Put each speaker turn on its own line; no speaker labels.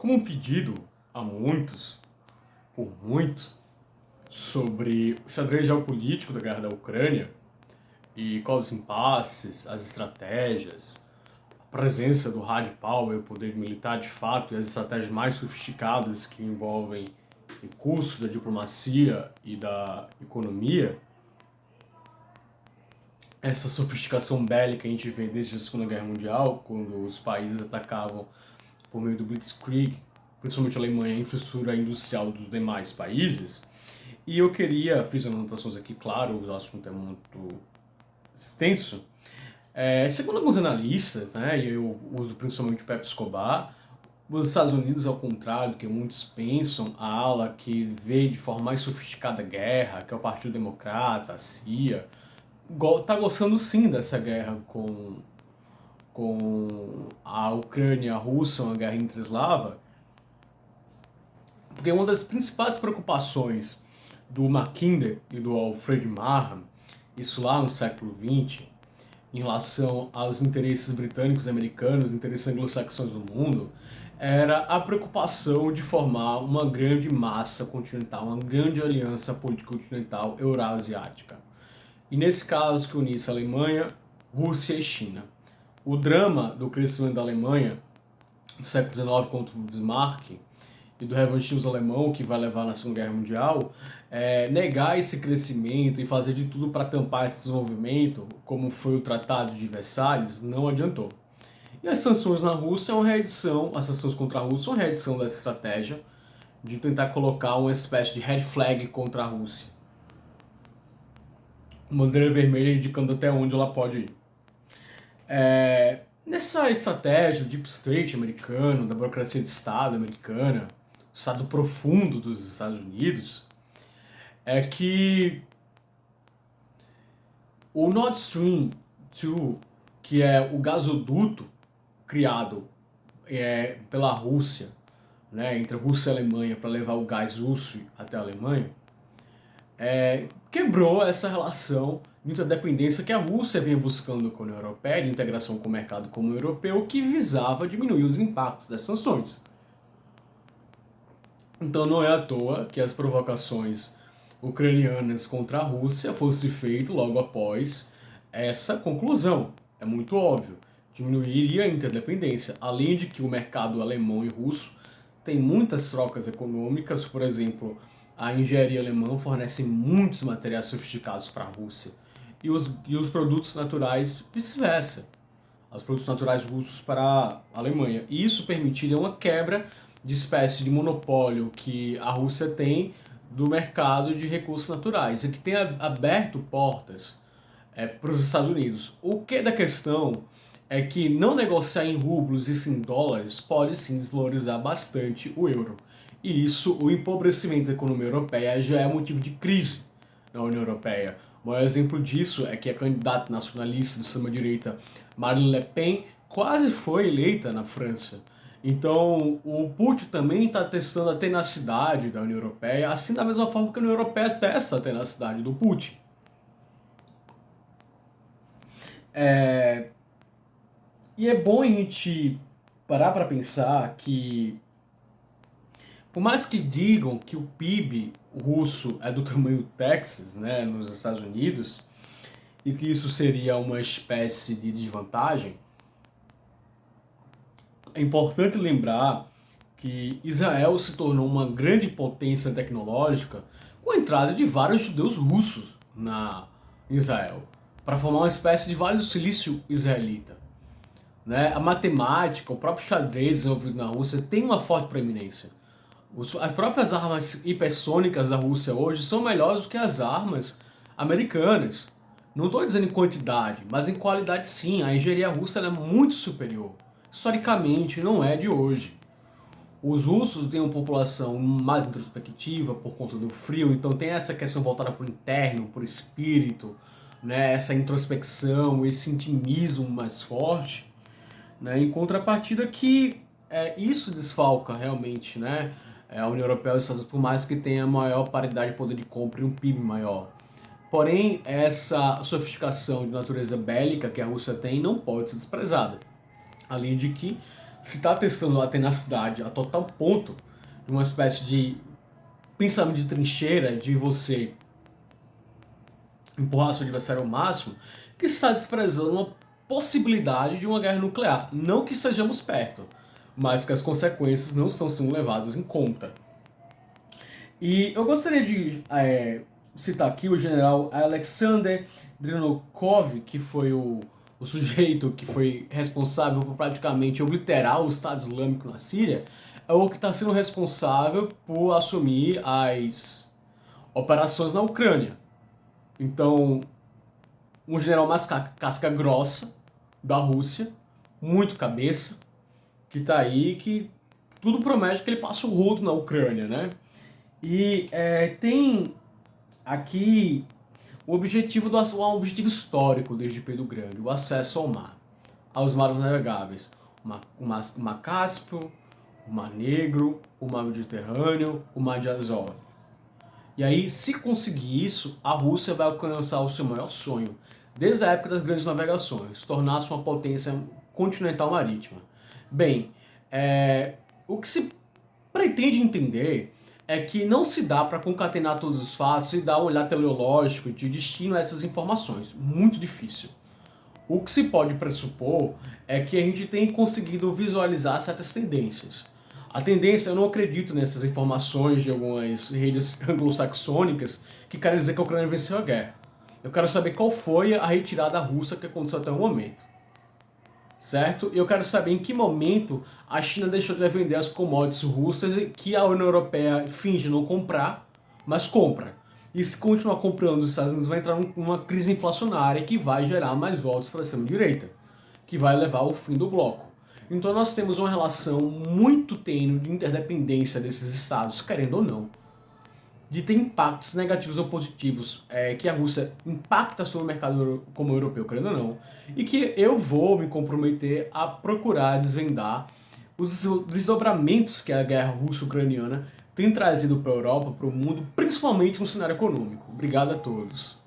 Como um pedido a por muitos, sobre o xadrez geopolítico da guerra da Ucrânia e quais os impasses, as estratégias, a presença do hard power, o poder militar de fato e as estratégias mais sofisticadas que envolvem recursos da diplomacia e da economia, essa sofisticação bélica a gente vê desde a Segunda Guerra Mundial, quando os países atacavam por meio do Blitzkrieg, principalmente a Alemanha, a infraestrutura industrial dos demais países. E eu queria, fiz anotações aqui, claro, o assunto é muito extenso. Segundo alguns analistas, né, e eu uso principalmente o Pepe Escobar, os Estados Unidos, ao contrário do que muitos pensam, a ala que vê de forma mais sofisticada a guerra, que é o Partido Democrata, a CIA, está gostando sim dessa guerra com a Ucrânia e a Rússia, uma guerra intra-eslava, porque uma das principais preocupações do Mackinder e do Alfred Marham, isso lá no século XX, em relação aos interesses britânicos e americanos, interesses anglo-saxões do mundo, era a preocupação de formar uma grande massa continental, uma grande aliança política continental euroasiática. E nesse caso que unisse a Alemanha, Rússia e China. O drama do crescimento da Alemanha no século XIX contra o Bismarck e do revanchismo alemão que vai levar na Segunda Guerra Mundial, negar esse crescimento e fazer de tudo para tampar esse desenvolvimento, como foi o Tratado de Versalhes, não adiantou. E as sanções na Rússia são uma reedição, as sanções contra a Rússia são uma reedição dessa estratégia de tentar colocar uma espécie de red flag contra a Rússia. Bandeira vermelha indicando até onde ela pode ir. Nessa estratégia do Deep State americano, da burocracia de Estado americana, o Estado profundo dos Estados Unidos, é que o Nord Stream 2, que é o gasoduto criado pela Rússia, né, entre a Rússia e a Alemanha para levar o gás russo até a Alemanha, quebrou essa relação de interdependência que a Rússia vinha buscando com a União Europeia, de integração com o mercado comum europeu, que visava diminuir os impactos das sanções. Então não é à toa que as provocações ucranianas contra a Rússia fossem feitas logo após essa conclusão. É muito óbvio, diminuiria a interdependência, além de que o mercado alemão e russo tem muitas trocas econômicas, por exemplo, a engenharia alemã fornece muitos materiais sofisticados para a Rússia e os produtos naturais vice-versa, os produtos naturais russos para a Alemanha. E isso permitiria uma quebra de espécie de monopólio que a Rússia tem do mercado de recursos naturais e que tem aberto portas para os Estados Unidos. O que da questão é que não negociar em rublos e sim em dólares pode sim desvalorizar bastante o euro. E isso, o empobrecimento da economia europeia já é motivo de crise na União Europeia. O maior exemplo disso é que a candidata nacionalista do extrema-direita Marine Le Pen quase foi eleita na França. Então, o Putin também está testando a tenacidade da União Europeia, assim da mesma forma que a União Europeia testa a tenacidade do Putin. E é bom a gente parar para pensar que, por mais que digam que o PIB russo é do tamanho do Texas, né, nos Estados Unidos, e que isso seria uma espécie de desvantagem, é importante lembrar que Israel se tornou uma grande potência tecnológica com a entrada de vários judeus russos em Israel, para formar uma espécie de Vale do Silício israelita. Né? A matemática, o próprio xadrez desenvolvido na Rússia tem uma forte preeminência. As próprias armas hipersônicas da Rússia hoje são melhores do que as armas americanas. Não estou dizendo em quantidade, mas em qualidade sim. A engenharia russa é muito superior. Historicamente, não é de hoje. Os russos têm uma população mais introspectiva por conta do frio, então tem essa questão voltada para o interno, para o espírito, né? Essa introspecção, esse intimismo mais forte. Né? Em contrapartida que isso desfalca realmente, né? A União Europeia e os Estados Unidos, por mais que tenha maior paridade de poder de compra e um PIB maior. Porém, essa sofisticação de natureza bélica que a Rússia tem não pode ser desprezada. Além de que se está testando a tenacidade a total ponto de uma espécie de pensamento de trincheira, de você empurrar seu adversário ao máximo, que está desprezando uma possibilidade de uma guerra nuclear. Não que estejamos perto, mas que as consequências não estão sendo levadas em conta. E eu gostaria de citar aqui o general Alexander Drenokov, que foi o sujeito que foi responsável por praticamente obliterar o Estado Islâmico na Síria, é o que está sendo responsável por assumir as operações na Ucrânia. Então, um general mais casca grossa da Rússia, muito cabeça, que está aí, que tudo promete que ele passa o rodo na Ucrânia, né? E tem aqui o objetivo um objetivo histórico desde Pedro Grande, o acesso ao mar, aos mares navegáveis, o mar Cáspio, o Mar Negro, o Mar Mediterrâneo, o Mar de Azov. E aí, se conseguir isso, a Rússia vai alcançar o seu maior sonho, desde a época das grandes navegações, tornar-se uma potência continental marítima. Bem, o que se pretende entender é que não se dá para concatenar todos os fatos e dar um olhar teleológico de destino a essas informações. Muito difícil. O que se pode pressupor é que a gente tem conseguido visualizar certas tendências. A tendência, eu não acredito nessas informações de algumas redes anglo-saxônicas que querem dizer que a Ucrânia venceu a guerra. Eu quero saber qual foi a retirada russa que aconteceu até o momento. Certo? E eu quero saber em que momento a China deixou de vender as commodities russas que a União Europeia finge não comprar, mas compra. E se continuar comprando os Estados Unidos vai entrar numa crise inflacionária que vai gerar mais votos para a extrema-direita, que vai levar ao fim do bloco. Então nós temos uma relação muito tênue de interdependência desses estados, querendo ou não, de ter impactos negativos ou positivos, que a Rússia impacta sobre o mercado como europeu, querendo ou não, e que eu vou me comprometer a procurar desvendar os desdobramentos que a guerra russo-ucraniana tem trazido para a Europa, para o mundo, principalmente no cenário econômico. Obrigado a todos.